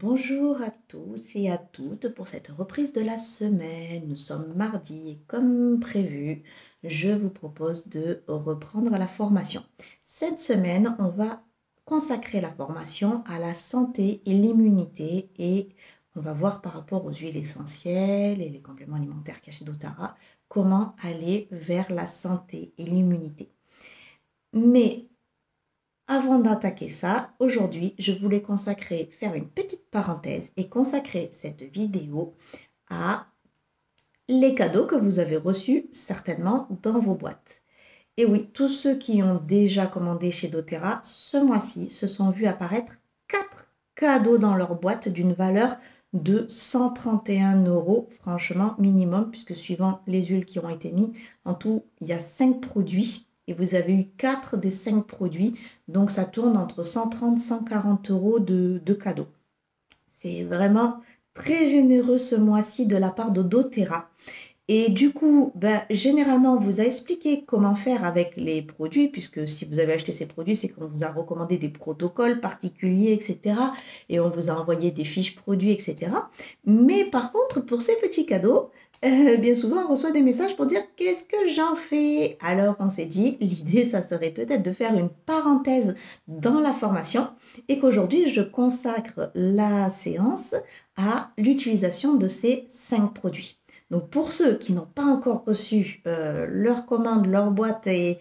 Bonjour à tous et à toutes pour cette reprise de la semaine. Nous sommes mardi et comme prévu, je vous propose de reprendre la formation. Cette semaine, on va consacrer la formation à la santé et l'immunité et on va voir par rapport aux huiles essentielles et les compléments alimentaires cachés d'Otara, comment aller vers la santé et l'immunité. Mais avant d'attaquer ça, aujourd'hui, je voulais faire une petite parenthèse et consacrer cette vidéo à les cadeaux que vous avez reçus certainement dans vos boîtes. Et oui, tous ceux qui ont déjà commandé chez doTERRA, ce mois-ci, se sont vus apparaître 4 cadeaux dans leur boîte d'une valeur de 131 €, franchement minimum, puisque suivant les huiles qui ont été mises, en tout, il y a 5 produits. Et vous avez eu 4 des 5 produits, donc ça tourne entre 130 et 140 € de cadeaux. C'est vraiment très généreux ce mois-ci de la part de doTERRA. Et du coup, généralement, on vous a expliqué comment faire avec les produits, puisque si vous avez acheté ces produits, c'est qu'on vous a recommandé des protocoles particuliers, etc. Et on vous a envoyé des fiches produits, etc. Mais par contre, pour ces petits cadeaux, bien souvent, on reçoit des messages pour dire « qu'est-ce que j'en fais ?» Alors, on s'est dit, l'idée, ça serait peut-être de faire une parenthèse dans la formation et qu'aujourd'hui, je consacre la séance à l'utilisation de ces 5 produits. Donc pour ceux qui n'ont pas encore reçu leur commande, leur boîte et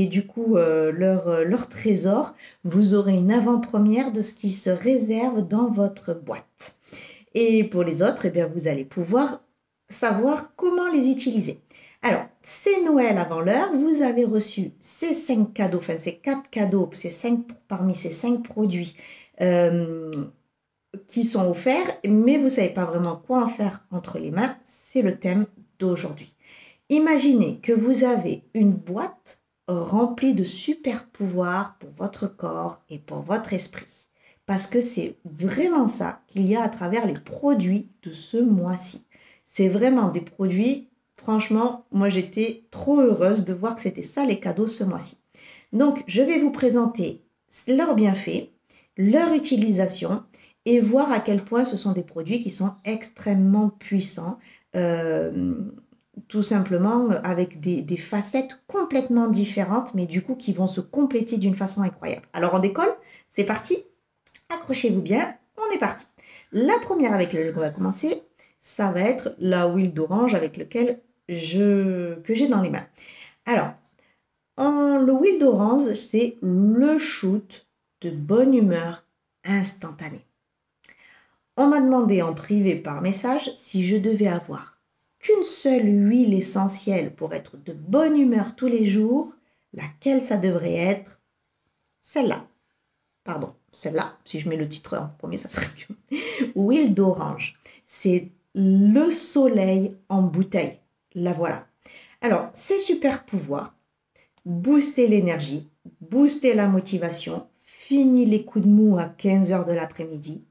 du coup leur trésor, vous aurez une avant-première de ce qui se réserve dans votre boîte. Et pour les autres, eh bien, vous allez pouvoir savoir comment les utiliser. Alors, c'est Noël avant l'heure, vous avez reçu ces 5 cadeaux, enfin ces 4 cadeaux, parmi ces 5 produits qui sont offerts, mais vous ne savez pas vraiment quoi en faire entre les mains, c'est le thème d'aujourd'hui. Imaginez que vous avez une boîte remplie de super pouvoirs pour votre corps et pour votre esprit. Parce que c'est vraiment ça qu'il y a à travers les produits de ce mois-ci. C'est vraiment des produits, franchement, moi j'étais trop heureuse de voir que c'était ça les cadeaux ce mois-ci. Donc, je vais vous présenter leurs bienfaits, leur utilisation et voir à quel point ce sont des produits qui sont extrêmement puissants, tout simplement avec des facettes complètement différentes, mais du coup qui vont se compléter d'une façon incroyable. Alors on décolle, c'est parti, accrochez-vous bien, on est parti. La première avec laquelle on va commencer, ça va être la huile d'orange avec laquelle que j'ai dans les mains. Alors, l'huile d'orange, c'est le shoot de bonne humeur instantanée. On m'a demandé en privé par message si je devais avoir qu'une seule huile essentielle pour être de bonne humeur tous les jours, laquelle ça devrait être? Celle-là. Pardon, celle-là. Si je mets le titre en premier, ça serait mieux. Huile d'orange. C'est le soleil en bouteille. La voilà. Alors, c'est super pouvoir. Booster l'énergie, booster la motivation, fini les coups de mou à 15 h de l'après-midi,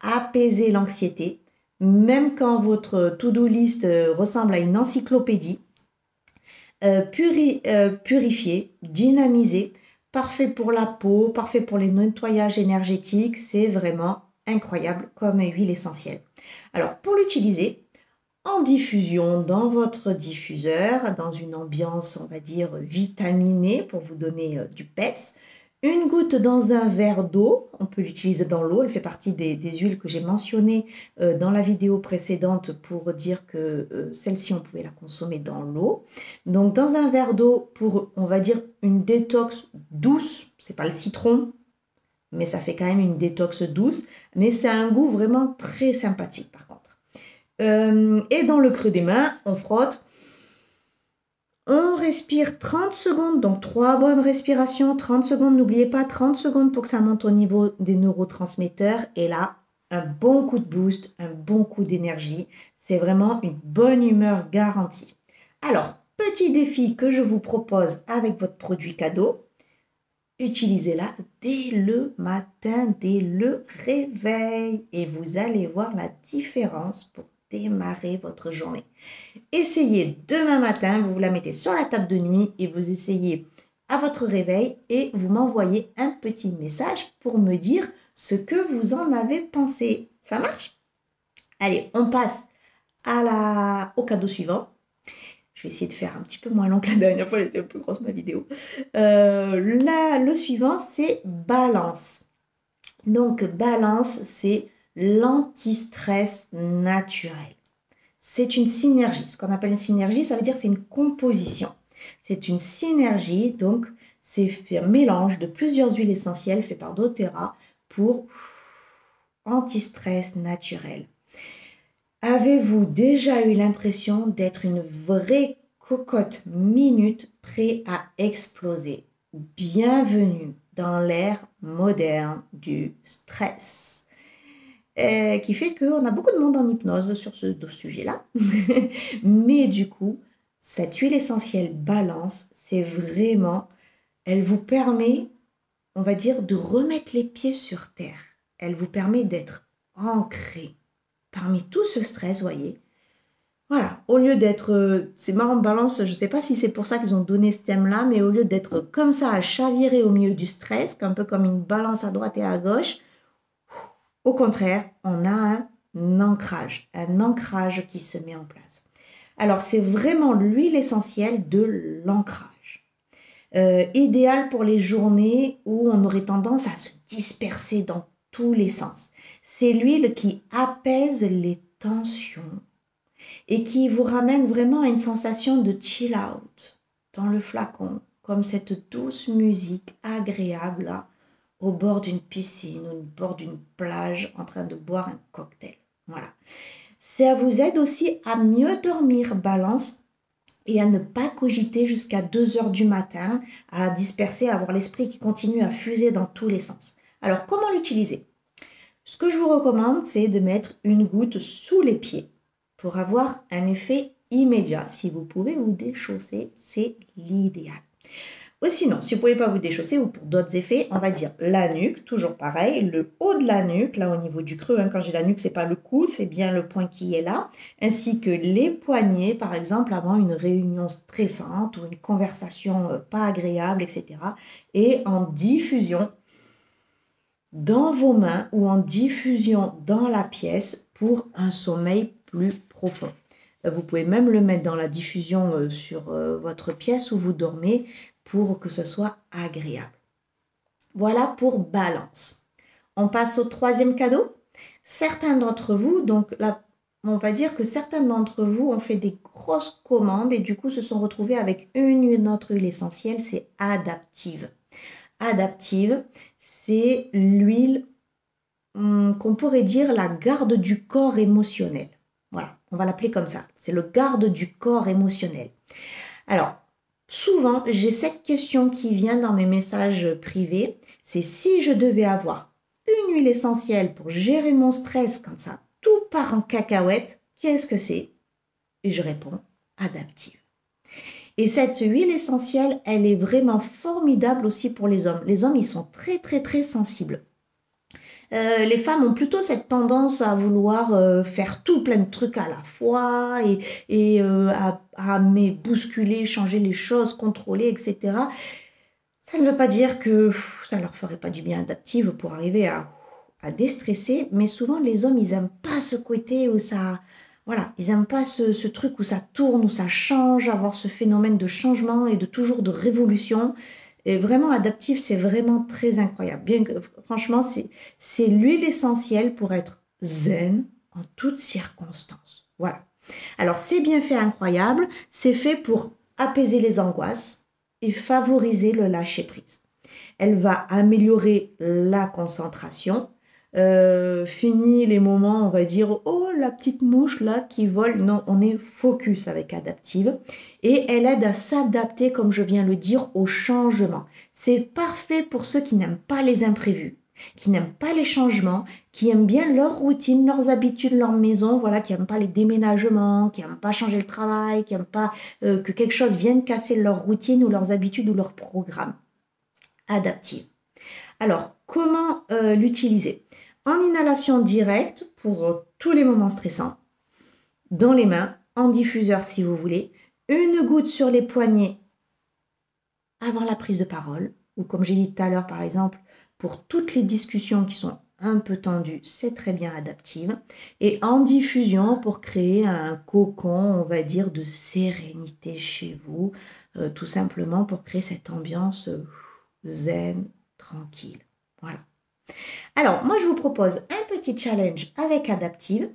apaiser l'anxiété, même quand votre to-do list ressemble à une encyclopédie, purifier, dynamiser, parfait pour la peau, parfait pour les nettoyages énergétiques, c'est vraiment incroyable comme huile essentielle. Alors pour l'utiliser, en diffusion dans votre diffuseur, dans une ambiance, on va dire, vitaminée pour vous donner du peps. Une goutte dans un verre d'eau, on peut l'utiliser dans l'eau, elle fait partie des huiles que j'ai mentionnées dans la vidéo précédente pour dire que celle-ci, on pouvait la consommer dans l'eau. Donc dans un verre d'eau pour, on va dire, une détox douce, c'est pas le citron, mais ça fait quand même une détox douce, mais c'est un goût vraiment très sympathique par contre. Et dans le creux des mains, on frotte. On respire 30 secondes, donc 3 bonnes respirations, 30 secondes, n'oubliez pas 30 secondes pour que ça monte au niveau des neurotransmetteurs. Et là, un bon coup de boost, un bon coup d'énergie. C'est vraiment une bonne humeur garantie. Alors, petit défi que je vous propose avec votre produit cadeau. Utilisez-la dès le matin, dès le réveil. Et vous allez voir la différence pour démarrer votre journée. Essayez demain matin, vous la mettez sur la table de nuit et vous essayez à votre réveil et vous m'envoyez un petit message pour me dire ce que vous en avez pensé. Ça marche? Allez, on passe au cadeau suivant. Je vais essayer de faire un petit peu moins long que la dernière fois, elle était un peu grosse ma vidéo. Là, le suivant, c'est balance. Donc, balance, c'est l'anti-stress naturel. C'est une synergie. Ce qu'on appelle une synergie, ça veut dire que c'est une composition. C'est une synergie, donc c'est un mélange de plusieurs huiles essentielles faites par doTERRA pour anti-stress naturel. Avez-vous déjà eu l'impression d'être une vraie cocotte minute prête à exploser? Bienvenue dans l'ère moderne du stress. Qui fait qu'on a beaucoup de monde en hypnose sur ce sujet-là. Mais du coup, cette huile essentielle balance, c'est vraiment, elle vous permet, on va dire, de remettre les pieds sur terre. Elle vous permet d'être ancré parmi tout ce stress, voyez. Voilà, au lieu d'être, c'est marrant, balance, je ne sais pas si c'est pour ça qu'ils ont donné ce thème-là, mais au lieu d'être comme ça à chavirer au milieu du stress, un peu comme une balance à droite et à gauche, au contraire, on a un ancrage qui se met en place. Alors, c'est vraiment l'huile essentielle de l'ancrage. Idéal pour les journées où on aurait tendance à se disperser dans tous les sens. C'est l'huile qui apaise les tensions et qui vous ramène vraiment à une sensation de chill out dans le flacon, comme cette douce musique agréable là, au bord d'une piscine ou au bord d'une plage en train de boire un cocktail. Voilà. Ça vous aide aussi à mieux dormir, balance, et à ne pas cogiter jusqu'à 2 heures du matin, à disperser, à avoir l'esprit qui continue à fuser dans tous les sens. Alors, comment l'utiliser? Ce que je vous recommande, c'est de mettre une goutte sous les pieds pour avoir un effet immédiat. Si vous pouvez vous déchausser, c'est l'idéal. Ou sinon, si vous ne pouvez pas vous déchausser ou pour d'autres effets, on va dire la nuque, toujours pareil, le haut de la nuque, là au niveau du creux, hein, quand j'ai la nuque, ce n'est pas le cou, c'est bien le point qui est là, ainsi que les poignets, par exemple, avant une réunion stressante ou une conversation pas agréable, etc. Et en diffusion dans vos mains ou en diffusion dans la pièce pour un sommeil plus profond. Vous pouvez même le mettre dans la diffusion sur votre pièce où vous dormez pour que ce soit agréable. Voilà pour balance. On passe au troisième cadeau. Certains d'entre vous, donc là, on va dire que certains d'entre vous ont fait des grosses commandes et du coup se sont retrouvés avec une autre huile essentielle, c'est Adaptive. Adaptive, c'est l'huile qu'on pourrait dire la garde du corps émotionnel. Voilà, on va l'appeler comme ça. C'est le garde du corps émotionnel. Alors, souvent, j'ai cette question qui vient dans mes messages privés. C'est si je devais avoir une huile essentielle pour gérer mon stress quand ça tout part en cacahuète, qu'est-ce que c'est? Et je réponds, Adaptive. Et cette huile essentielle, elle est vraiment formidable aussi pour les hommes. Les hommes, ils sont très, très, très sensibles. Les femmes ont plutôt cette tendance à vouloir faire tout plein de trucs à la fois et à bousculer, changer les choses, contrôler, etc. Ça ne veut pas dire que ça ne leur ferait pas du bien Adaptive pour arriver à déstresser, mais souvent les hommes, ils n'aiment pas ce côté où ça... Voilà, ils n'aiment pas ce truc où ça tourne, où ça change, avoir ce phénomène de changement et de toujours de révolution. Et vraiment, Adaptive, c'est vraiment très incroyable. Bien que, franchement, c'est l'huile essentielle pour être zen en toutes circonstances. Voilà. Alors, c'est bien fait, incroyable. C'est fait pour apaiser les angoisses et favoriser le lâcher-prise. Elle va améliorer la concentration. Fini les moments, on va dire, oh, la petite mouche là qui vole. Non, on est focus avec Adaptive. Et elle aide à s'adapter, comme je viens de le dire, au changement. C'est parfait pour ceux qui n'aiment pas les imprévus, qui n'aiment pas les changements, qui aiment bien leur routine, leurs habitudes, leur maison, voilà, qui n'aiment pas les déménagements, qui n'aiment pas changer le travail, qui n'aiment pas que quelque chose vienne casser leur routine ou leurs habitudes ou leur programme. Adaptive. Alors, comment l'utiliser? En inhalation directe pour tous les moments stressants, dans les mains, en diffuseur si vous voulez, une goutte sur les poignets avant la prise de parole, ou comme j'ai dit tout à l'heure par exemple, pour toutes les discussions qui sont un peu tendu, c'est très bien Adaptive. Et en diffusion pour créer un cocon, on va dire, de sérénité chez vous, tout simplement pour créer cette ambiance zen, tranquille. Voilà. Alors, moi, je vous propose un petit challenge avec Adaptive.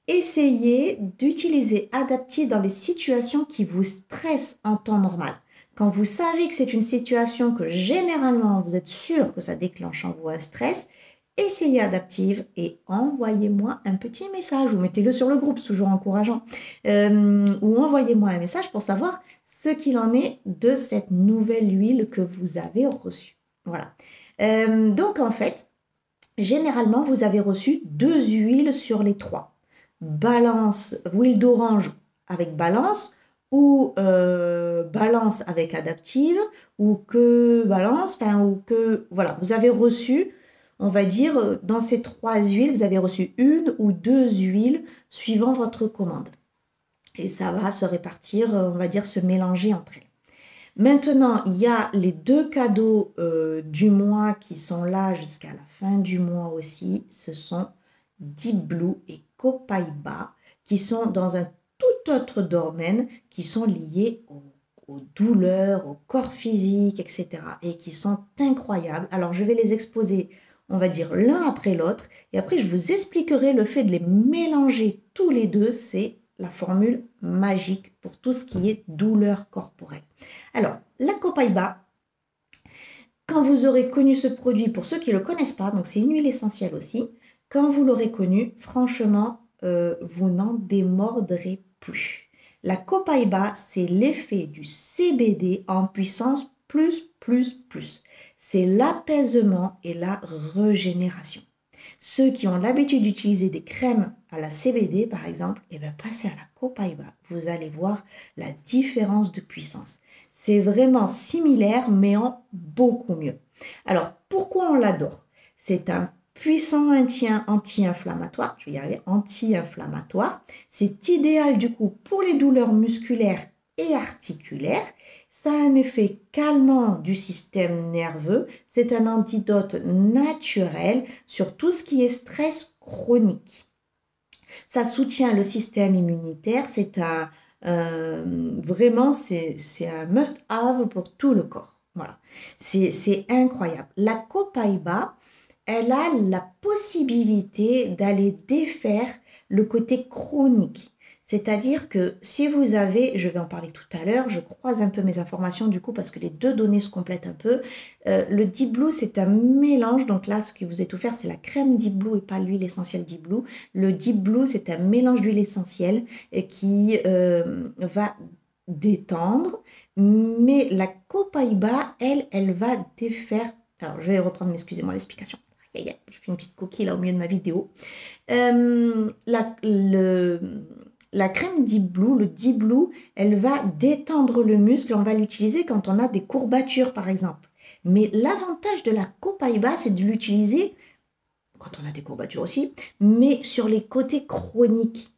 Essayez d'utiliser Adaptive dans les situations qui vous stressent en temps normal. Quand vous savez que c'est une situation que généralement vous êtes sûr que ça déclenche en vous un stress, essayez Adaptive et envoyez-moi un petit message ou mettez-le sur le groupe, c'est toujours encourageant. Ou envoyez-moi un message pour savoir ce qu'il en est de cette nouvelle huile que vous avez reçue. Voilà. Donc en fait, généralement, vous avez reçu 2 huiles sur les 3. Balance, huile d'orange avec balance ou balance avec adaptive ou que balance, enfin ou que voilà, vous avez reçu, on va dire dans ces 3 huiles, vous avez reçu 1 ou 2 huiles suivant votre commande. Et ça va se répartir, on va dire se mélanger entre elles. Maintenant, il y a les 2 cadeaux du mois qui sont là jusqu'à la fin du mois aussi. Ce sont Deep Blue et Copaiba qui sont dans un tout autre domaine, qui sont liés aux douleurs, au corps physique, etc. et qui sont incroyables. Alors, je vais les exposer, on va dire, l'un après l'autre. Et après, je vous expliquerai le fait de les mélanger tous les deux. C'est la formule magique pour tout ce qui est douleur corporelle. Alors, la Copaiba, quand vous aurez connu ce produit, pour ceux qui ne le connaissent pas, donc c'est une huile essentielle aussi, quand vous l'aurez connu, franchement, vous n'en démordrez plus. La Copaiba, c'est l'effet du CBD en puissance plus, plus, plus. C'est l'apaisement et la régénération. Ceux qui ont l'habitude d'utiliser des crèmes à la CBD, par exemple, et bien passez à la Copaiba. Vous allez voir la différence de puissance. C'est vraiment similaire, mais en beaucoup mieux. Alors, pourquoi on l'adore? C'est un puissant anti-inflammatoire, je vais y arriver, anti-inflammatoire. C'est idéal du coup pour les douleurs musculaires et articulaires. Ça a un effet calmant du système nerveux. C'est un antidote naturel sur tout ce qui est stress chronique. Ça soutient le système immunitaire. C'est vraiment, c'est un must-have pour tout le corps. Voilà, c'est incroyable. La Copaiba, elle a la possibilité d'aller défaire le côté chronique. C'est-à-dire que si vous avez, je vais en parler tout à l'heure, je croise un peu mes informations du coup parce que les deux données se complètent un peu. Le Deep Blue, c'est un mélange, donc là ce qui vous est offert c'est la crème Deep Blue et pas l'huile essentielle Deep Blue. Le Deep Blue, c'est un mélange d'huile essentielle qui va détendre, mais la Copaiba, elle va défaire. Alors je vais reprendre, excusez-moi l'explication. Je fais une petite coquille là au milieu de ma vidéo. La crème Deep Blue, le Deep Blue, elle va détendre le muscle. On va l'utiliser quand on a des courbatures, par exemple. Mais l'avantage de la Copaiba, c'est de l'utiliser quand on a des courbatures aussi, mais sur les côtés chroniques.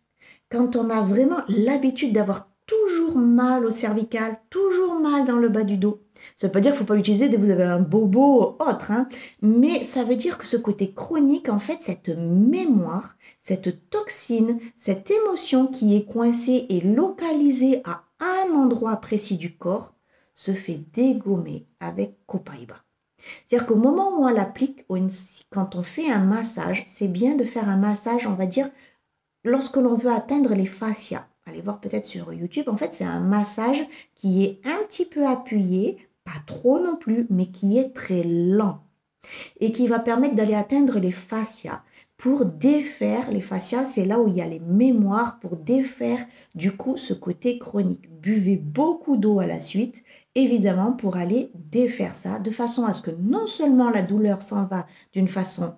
Quand on a vraiment l'habitude d'avoir toujours mal au cervical, toujours mal dans le bas du dos. Ça ne veut pas dire qu'il ne faut pas l'utiliser dès que vous avez un bobo autre, hein, mais ça veut dire que ce côté chronique, en fait, cette mémoire, cette toxine, cette émotion qui est coincée et localisée à un endroit précis du corps, se fait dégommer avec Copaiba. C'est-à-dire qu'au moment où on l'applique, quand on fait un massage, c'est bien de faire un massage, on va dire, lorsque l'on veut atteindre les fascias. Allez voir peut-être sur YouTube, en fait, c'est un massage qui est un petit peu appuyé, pas trop non plus, mais qui est très lent et qui va permettre d'aller atteindre les fascias. Pour défaire les fascias, c'est là où il y a les mémoires pour défaire du coup ce côté chronique. Buvez beaucoup d'eau à la suite, évidemment, pour aller défaire ça, de façon à ce que non seulement la douleur s'en va d'une façon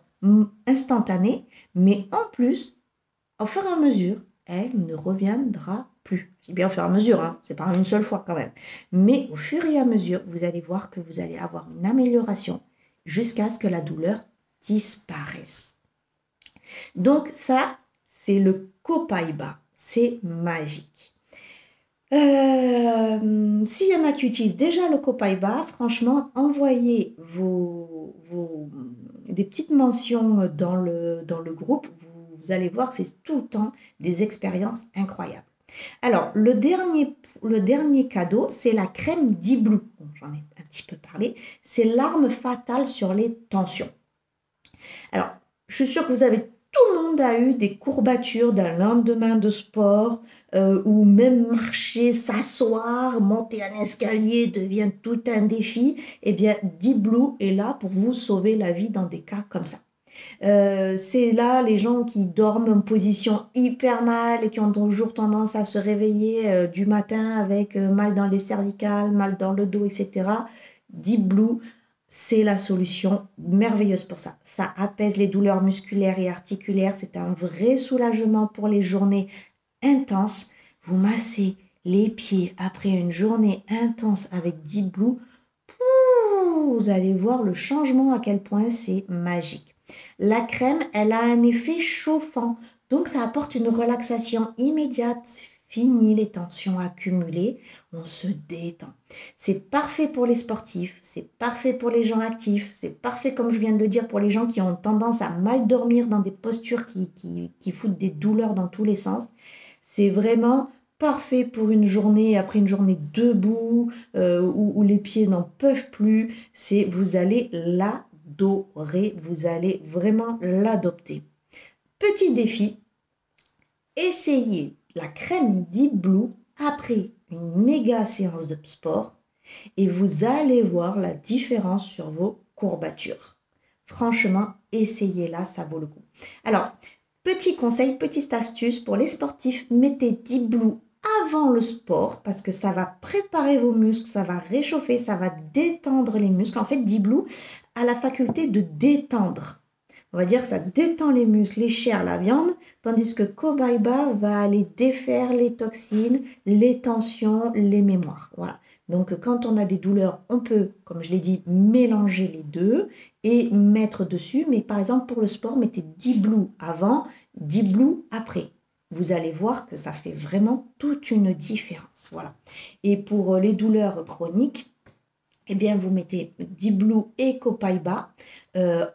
instantanée, mais en plus, au fur et à mesure, elle ne reviendra plus. Je dis bien au fur et à mesure, hein, c'est pas une seule fois quand même. Mais au fur et à mesure, vous allez voir que vous allez avoir une amélioration jusqu'à ce que la douleur disparaisse. Donc ça, c'est le Copaiba. C'est magique. S'il y en a qui utilisent déjà le Copaiba, franchement, envoyez vos des petites mentions dans le groupe. Vous allez voir que c'est tout le temps des expériences incroyables. Alors, le dernier cadeau, c'est la crème d'Iblou. Bon, j'en ai un petit peu parlé. C'est l'arme fatale sur les tensions. Alors, je suis sûre que tout le monde a eu des courbatures d'un lendemain de sport ou même marcher, s'asseoir, monter un escalier devient tout un défi. Eh bien, Dblue est là pour vous sauver la vie dans des cas comme ça. C'est là les gens qui dorment en position hyper mal et qui ont toujours tendance à se réveiller du matin avec mal dans les cervicales, mal dans le dos, etc. Deep Blue, c'est la solution merveilleuse pour ça. Ça apaise les douleurs musculaires et articulaires. C'est un vrai soulagement pour les journées intenses. Vous massez les pieds après une journée intense avec Deep Blue. Vous allez voir le changement à quel point c'est magique. La crème, elle a un effet chauffant, donc ça apporte une relaxation immédiate. Fini les tensions accumulées, on se détend. C'est parfait pour les sportifs, c'est parfait pour les gens actifs, c'est parfait, comme je viens de le dire, pour les gens qui ont tendance à mal dormir dans des postures qui foutent des douleurs dans tous les sens. C'est vraiment parfait pour une journée, après une journée debout, où les pieds n'en peuvent plus. Vous allez l'adorer, vous allez vraiment l'adopter. Petit défi, essayez la crème Deep Blue après une méga séance de sport et vous allez voir la différence sur vos courbatures. Franchement, essayez-la, ça vaut le coup. Alors, petit conseil, petite astuce pour les sportifs, mettez Deep Blue avant le sport parce que ça va préparer vos muscles, ça va réchauffer, ça va détendre les muscles. En fait, Deep Blue a la faculté de détendre. On va dire que ça détend les muscles, les chairs, la viande, tandis que Cobaiba va aller défaire les toxines, les tensions, les mémoires. Voilà. Donc, quand on a des douleurs, on peut, comme je l'ai dit, mélanger les deux et mettre dessus. Mais par exemple, pour le sport, mettez Deep Blue avant, Deep Blue après. Vous allez voir que ça fait vraiment toute une différence. Voilà. Et pour les douleurs chroniques, eh bien, vous mettez Deep Blue et Copaiba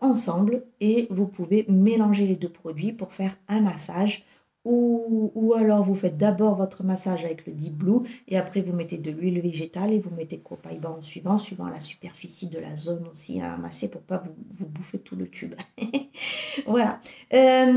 ensemble et vous pouvez mélanger les deux produits pour faire un massage ou alors vous faites d'abord votre massage avec le Deep Blue et après vous mettez de l'huile végétale et vous mettez Copaiba en suivant la superficie de la zone aussi à masser pour pas vous bouffer tout le tube. Voilà.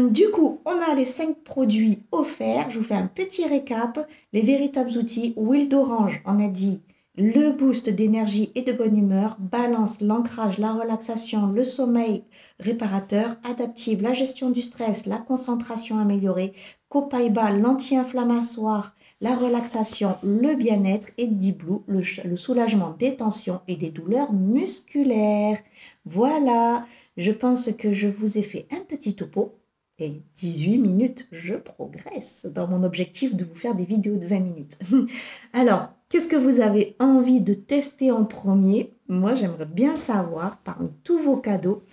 Du coup, on a les 5 produits offerts. Je vous fais un petit récap. Les véritables outils, huile d'orange, on a dit le boost d'énergie et de bonne humeur, balance, l'ancrage, la relaxation, le sommeil réparateur, adaptive, la gestion du stress, la concentration améliorée, Copaiba, l'anti-inflammatoire, la relaxation, le bien-être et Deep Blue, le soulagement des tensions et des douleurs musculaires. Voilà, je pense que je vous ai fait un petit topo. Et 18 minutes, je progresse dans mon objectif de vous faire des vidéos de 20 minutes. Alors, qu'est-ce que vous avez envie de tester en premier? Moi, j'aimerais bien le savoir parmi tous vos cadeaux.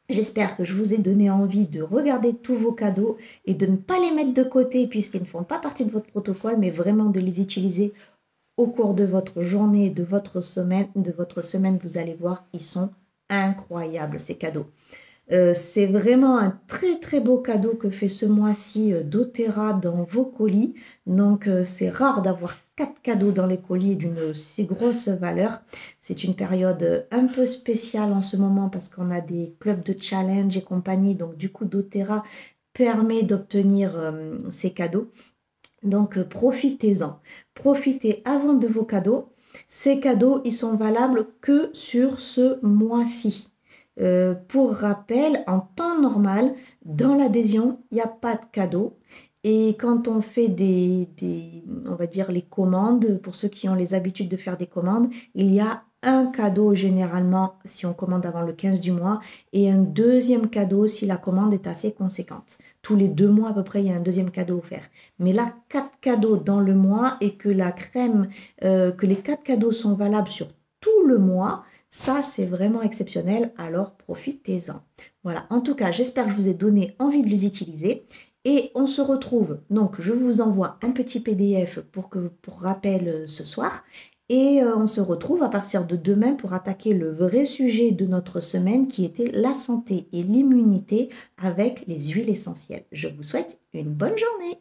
J'espère que je vous ai donné envie de regarder tous vos cadeaux et de ne pas les mettre de côté puisqu'ils ne font pas partie de votre protocole, mais vraiment de les utiliser au cours de votre journée, de votre semaine. Vous allez voir, ils sont incroyables ces cadeaux. C'est vraiment un très très beau cadeau que fait ce mois-ci doTERRA dans vos colis. Donc c'est rare d'avoir 4 cadeaux dans les colis d'une si grosse valeur. C'est une période un peu spéciale en ce moment parce qu'on a des clubs de challenge et compagnie. Donc du coup doTERRA permet d'obtenir ces cadeaux. Donc profitez-en. Profitez avant de vos cadeaux. Ces cadeaux, ils sont valables que sur ce mois-ci. Pour rappel, en temps normal, dans l'adhésion, il n'y a pas de cadeau. Et quand on fait on va dire les commandes, pour ceux qui ont les habitudes de faire des commandes, il y a un cadeau généralement si on commande avant le 15 du mois et un deuxième cadeau si la commande est assez conséquente. Tous les 2 mois à peu près, il y a un deuxième cadeau offert. Mais là, 4 cadeaux dans le mois et que la crème, que les 4 cadeaux sont valables sur tout le mois, ça, c'est vraiment exceptionnel, alors profitez-en. Voilà, en tout cas, j'espère que je vous ai donné envie de les utiliser. Et on se retrouve, donc je vous envoie un petit PDF pour rappel ce soir. Et on se retrouve à partir de demain pour attaquer le vrai sujet de notre semaine qui était la santé et l'immunité avec les huiles essentielles. Je vous souhaite une bonne journée.